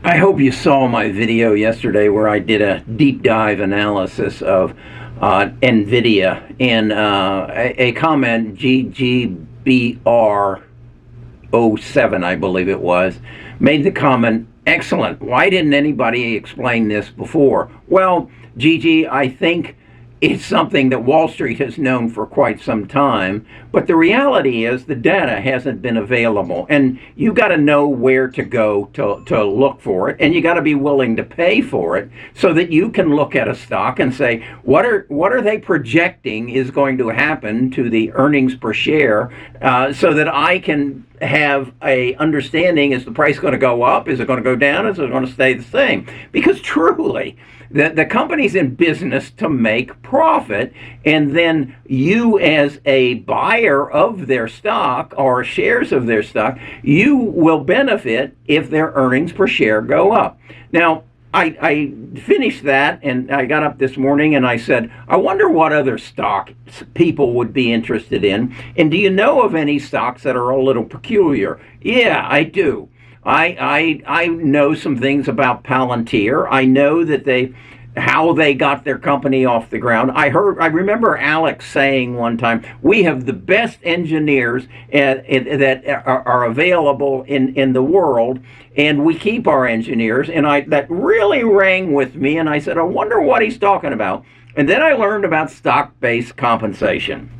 I hope you saw my video yesterday where I did a deep dive analysis of NVIDIA, and a comment, GGBR07, I believe it was, made the comment, excellent, why didn't anybody explain this before? Well, Gigi, I think it's something that Wall Street has known for quite some time, but the reality is the data hasn't been available, and you got to know where to go to look for it, and you got to be willing to pay for it so that you can look at a stock and say, what are they projecting is going to happen to the earnings per share, so that I can have a understanding, is the price going to go up, is it going to go down, is it going to stay the same? Because truly, the company's in business to make profit, and then you as a buyer of their stock or shares of their stock, you will benefit if their earnings per share go up. Now, I finished that, and I got up this morning and I said, I wonder what other stocks people would be interested in, and do you know of any stocks that are a little peculiar? Yeah, I do. I know some things about Palantir. I know that how they got their company off the ground. I remember Alex saying one time, we have the best engineers that are available in the world, and we keep our engineers. And that really rang with me, and I said, I wonder what he's talking about. And then I learned about stock-based compensation.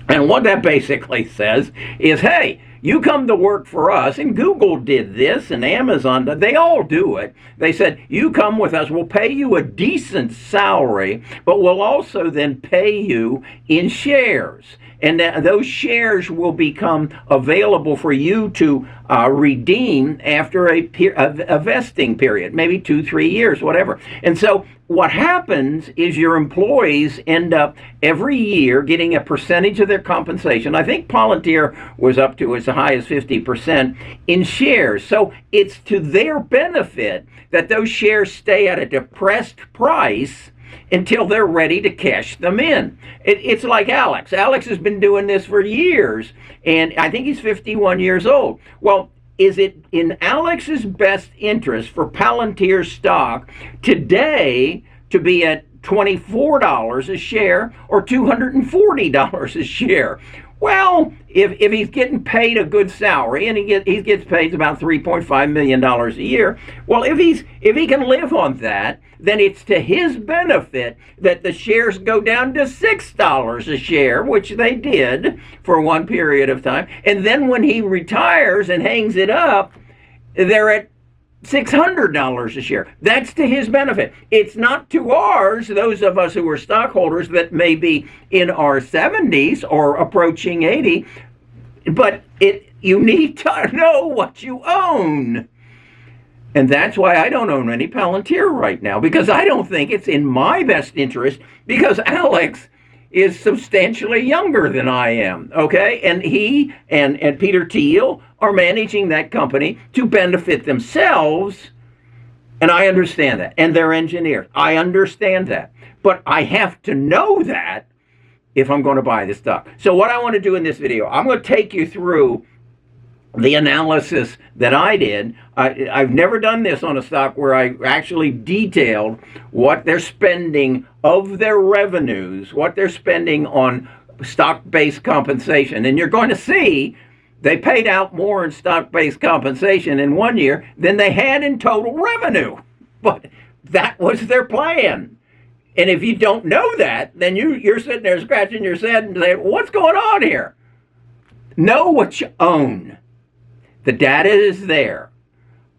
And what that basically says is, hey, you come to work for us, and Google did this, and Amazon, they all do it. They said, you come with us, we'll pay you a decent salary, but we'll also then pay you in shares. And those shares will become available for you to redeem after a vesting period, maybe 2-3 years, whatever. And so what happens is your employees end up every year getting a percentage of their compensation. I think Palantir was up to as high as 50% in shares. So it's to their benefit that those shares stay at a depressed price until they're ready to cash them in. It's like Alex. Alex has been doing this for years, and I think he's 51 years old. Well, is it in Alex's best interest for Palantir stock today to be at $24 a share or $240 a share? Well, if he's getting paid a good salary, and he gets paid about $3.5 million a year, well, if he can live on that, then it's to his benefit that the shares go down to $6 a share, which they did for one period of time. And then when he retires and hangs it up, they're at $600 a share. That's to his benefit. It's not to ours, those of us who are stockholders that may be in our 70s or approaching 80, but you need to know what you own. And that's why I don't own any Palantir right now, because I don't think it's in my best interest, because Alex is substantially younger than I am, okay? And he and Peter Thiel are managing that company to benefit themselves, and I understand that. And they're engineers. I understand that. But I have to know that if I'm going to buy the stock. So what I want to do in this video, I'm going to take you through the analysis that I did. I've never done this on a stock where I actually detailed what they're spending of their revenues, what they're spending on stock-based compensation. And you're going to see they paid out more in stock-based compensation in one year than they had in total revenue. But that was their plan. And if you don't know that, then you're sitting there scratching your head and saying, what's going on here? Know what you own. The data is there.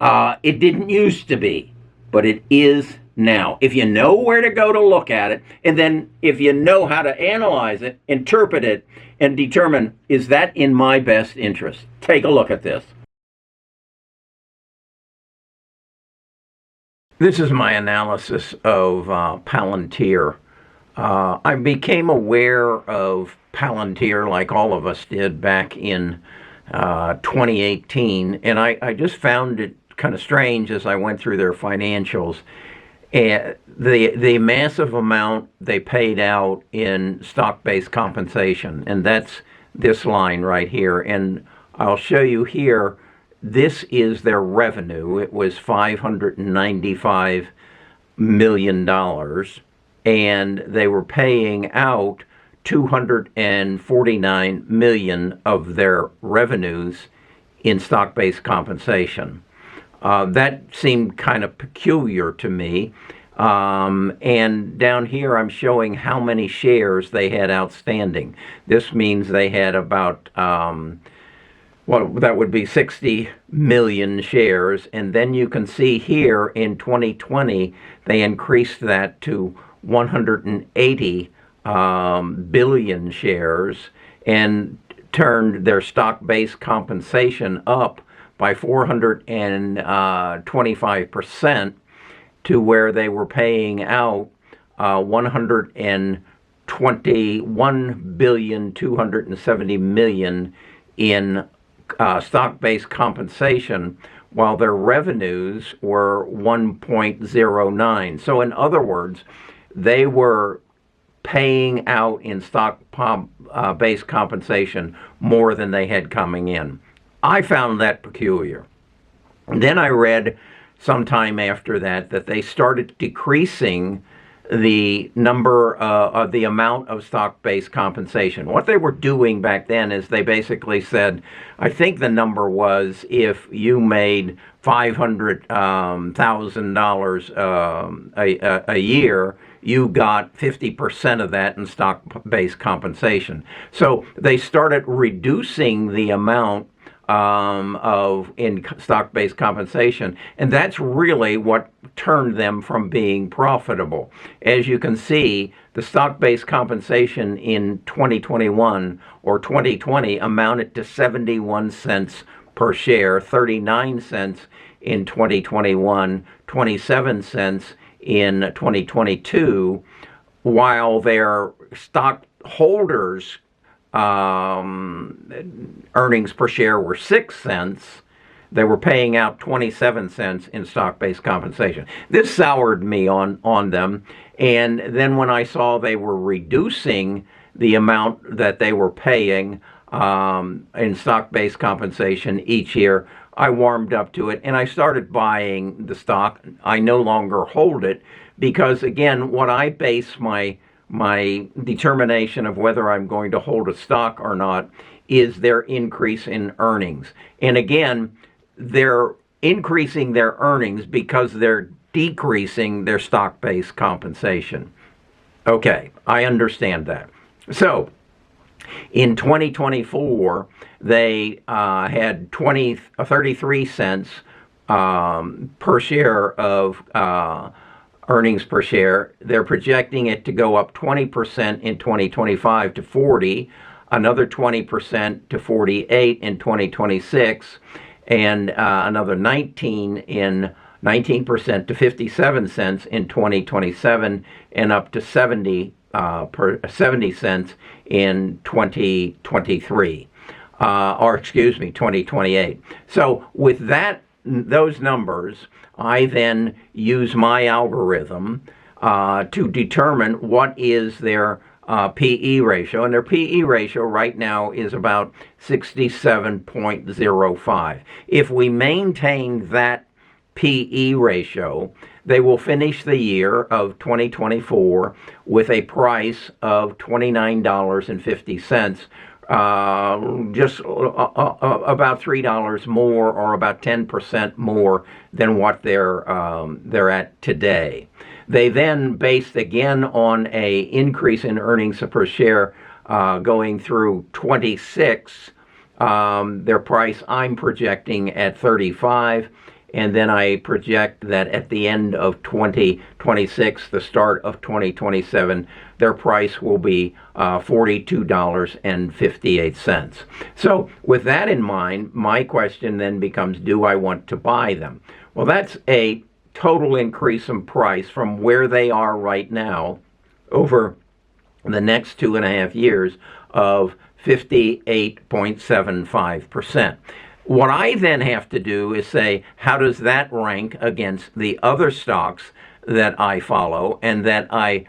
It didn't used to be, but it is now. If you know where to go to look at it, and then if you know how to analyze it, interpret it, and determine, is that in my best interest? Take a look at this. This is my analysis of Palantir. I became aware of Palantir, like all of us did, back in 2018, and I just found it kind of strange as I went through their financials. The massive amount they paid out in stock-based compensation, and that's this line right here. And I'll show you here this is their revenue. It was $595 million, and they were paying out 249 million of their revenues in stock-based compensation. That seemed kind of peculiar to me. And down here I'm showing how many shares they had outstanding. This means they had about, well, that would be 60 million shares. And then you can see here in 2020, they increased that to 180 billion shares and turned their stock-based compensation up by 425% to where they were paying out 121,270 million in stock-based compensation, while their revenues were 1.09. So in other words, they were paying out in stock-based compensation more than they had coming in. I found that peculiar. And then I read sometime after that they started decreasing the number of the amount of stock-based compensation. What they were doing back then is they basically said, I think the number was if you made $500,000 a year, you got 50% of that in stock-based compensation. So they started reducing the amount in stock-based compensation, and that's really what turned them from being profitable. As you can see, the stock-based compensation in 2021 or 2020 amounted to 71 cents per share, 39 cents in 2021, 27 cents in 2022, while their stockholders' earnings per share were 6 cents. They were paying out 27 cents in stock-based compensation. This soured me on them. And then when I saw they were reducing the amount that they were paying in stock-based compensation each year, I warmed up to it and I started buying the stock. I no longer hold it because, again, what I base my determination of whether I'm going to hold a stock or not is their increase in earnings. And again, they're increasing their earnings because they're decreasing their stock-based compensation. Okay, I understand that. So, in 2024, they had 33 cents per share of earnings per share. They're projecting it to go up 20% in 2025 to 40, another 20% to 48 in 2026, and another 19% to 57 cents in 2027, and up to 70 cents in 2023, 2028. So with those numbers, I then use my algorithm to determine what is their PE ratio. And their PE ratio right now is about 67.05. If we maintain that PE ratio, they will finish the year of 2024 with a price of $29.50, just about $3 more, or about 10% more than what they're at today. They then, based again on a increase in earnings per share going through 26, their price I'm projecting at 35. And then I project that at the end of 2026, the start of 2027, their price will be $42.58. So with that in mind, my question then becomes, do I want to buy them? Well, that's a total increase in price from where they are right now over the next 2.5 years of 58.75%. What I then have to do is say, how does that rank against the other stocks that I follow and that I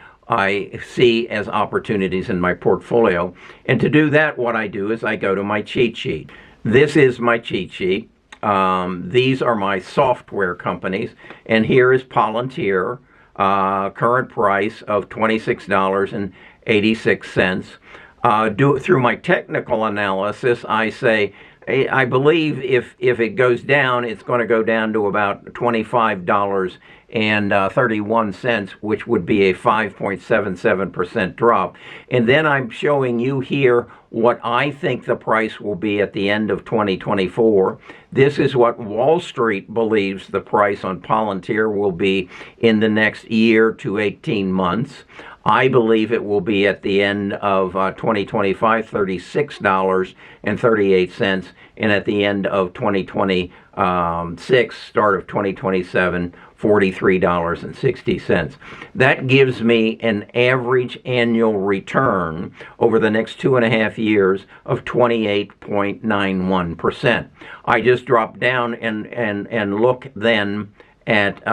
see as opportunities in my portfolio? And to do that, what I do is I go to my cheat sheet. This is my cheat sheet. These are my software companies, and here is Palantir, current price of $26.86. Through my technical analysis, I say I believe if it goes down, it's going to go down to about $25.31, which would be a 5.77% drop. And then I'm showing you here what I think the price will be at the end of 2024. This is what Wall Street believes the price on Palantir will be in the next year to 18 months. I believe it will be at the end of 2025, $36.38, and at the end of 2026, start of 2027, $43.60. That gives me an average annual return over the next 2.5 years of 28.91%. I just drop down and look then at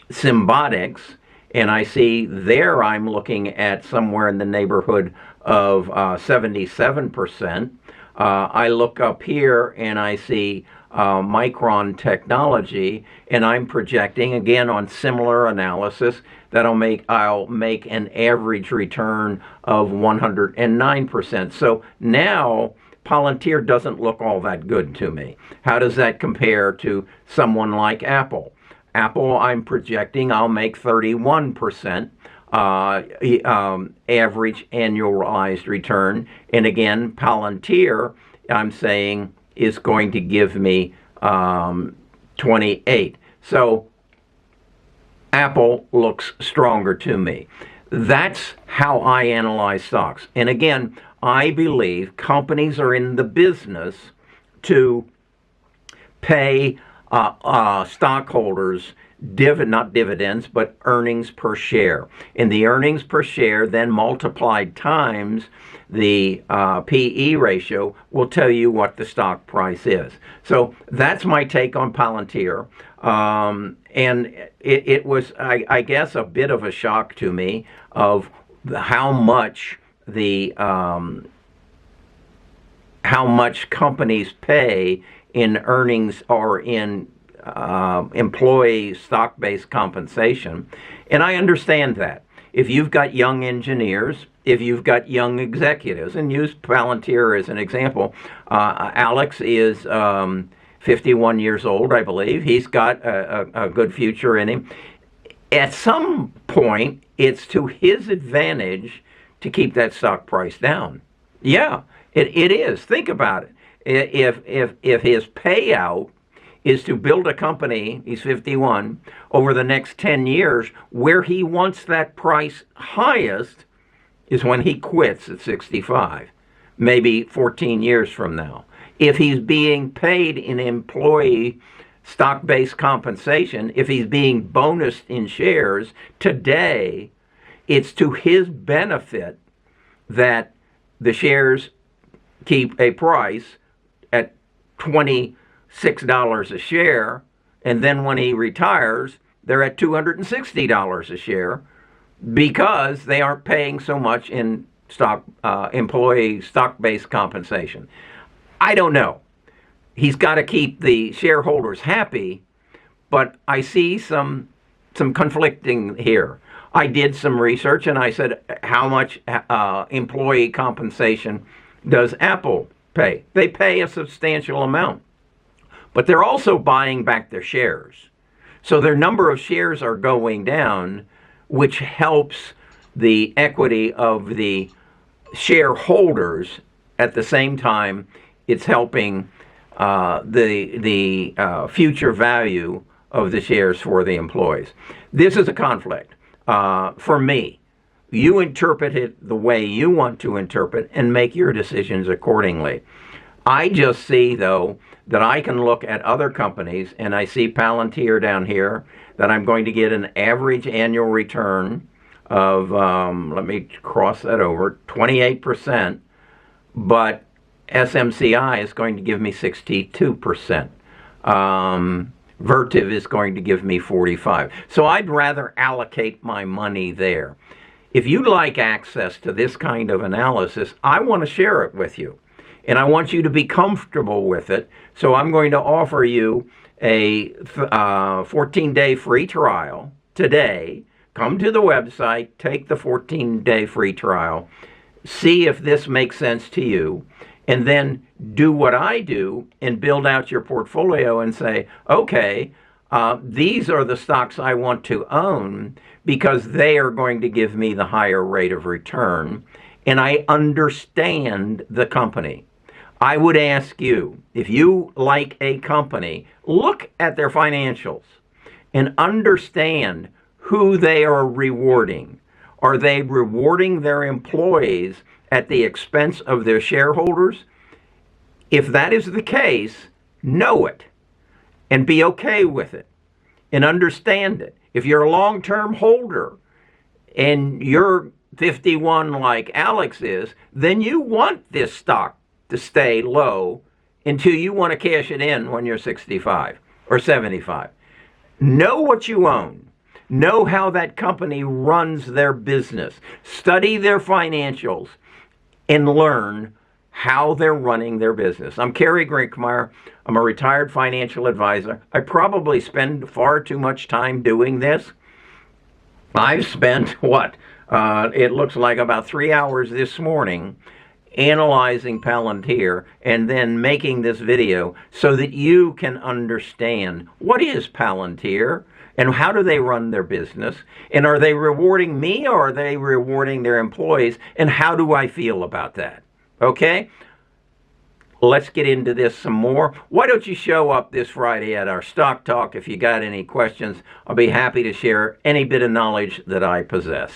Symbiotics, and I see there I'm looking at somewhere in the neighborhood of 77%. I look up here and I see Micron Technology, and I'm projecting, again on similar analysis, that I'll make an average return of 109%. So now Palantir doesn't look all that good to me. How does that compare to someone like Apple? Apple, I'm projecting I'll make 31% average annualized return. And again, Palantir, I'm saying, is going to give me 28. So Apple looks stronger to me. That's how I analyze stocks. And again, I believe companies are in the business to pay stockholders not dividends, but earnings per share. And the earnings per share then multiplied times the PE ratio will tell you what the stock price is. So that's my take on Palantir. And it was, I guess, a bit of a shock to me of how much companies pay in earnings or in employee stock-based compensation. And I understand that. If you've got young engineers, if you've got young executives, and use Palantir as an example, Alex is 51 years old, I believe. He's got a good future in him. At some point, it's to his advantage to keep that stock price down. Yeah, it is. Think about it. If his payout is to build a company, he's 51, over the next 10 years, where he wants that price highest is when he quits at 65, maybe 14 years from now. If he's being paid in employee stock-based compensation, if he's being bonused in shares today, it's to his benefit that the shares keep a price at $26 a share, and then when he retires, they're at $260 a share because they aren't paying so much in employee stock-based compensation. I don't know. He's got to keep the shareholders happy, but I see some conflicting here. I did some research and I said, how much employee compensation does Apple pay? They pay a substantial amount, but they're also buying back their shares. So their number of shares are going down, which helps the equity of the shareholders. At the same time, it's helping the future value of the shares for the employees. This is a conflict for me. You interpret it the way you want to interpret and make your decisions accordingly. I just see, though, that I can look at other companies, and I see Palantir down here, that I'm going to get an average annual return of, let me cross that over, 28%, but SMCI is going to give me 62%. Vertiv is going to give me 45%. So I'd rather allocate my money there. If you'd like access to this kind of analysis, I want to share it with you. And I want you to be comfortable with it. So I'm going to offer you a 14-day free trial today. Come to the website, take the 14-day free trial, see if this makes sense to you, and then do what I do and build out your portfolio and say, okay, these are the stocks I want to own because they are going to give me the higher rate of return, and I understand the company. I would ask you, if you like a company, look at their financials and understand who they are rewarding. Are they rewarding their employees at the expense of their shareholders? If that is the case, know it and be okay with it and understand it. If you're a long-term holder and you're 51 like Alex is, then you want this stock to stay low until you want to cash it in when you're 65 or 75. Know what you own. Know how that company runs their business. Study their financials and learn how they're running their business. I'm Kerry Grinkmeyer. I'm a retired financial advisor. I probably spend far too much time doing this. I've spent, it looks like about 3 hours this morning analyzing Palantir and then making this video so that you can understand what is Palantir and how do they run their business, and are they rewarding me or are they rewarding their employees, and how do I feel about that? Okay? Let's get into this some more. Why don't you show up this Friday at our Stock Talk if you got any questions? I'll be happy to share any bit of knowledge that I possess.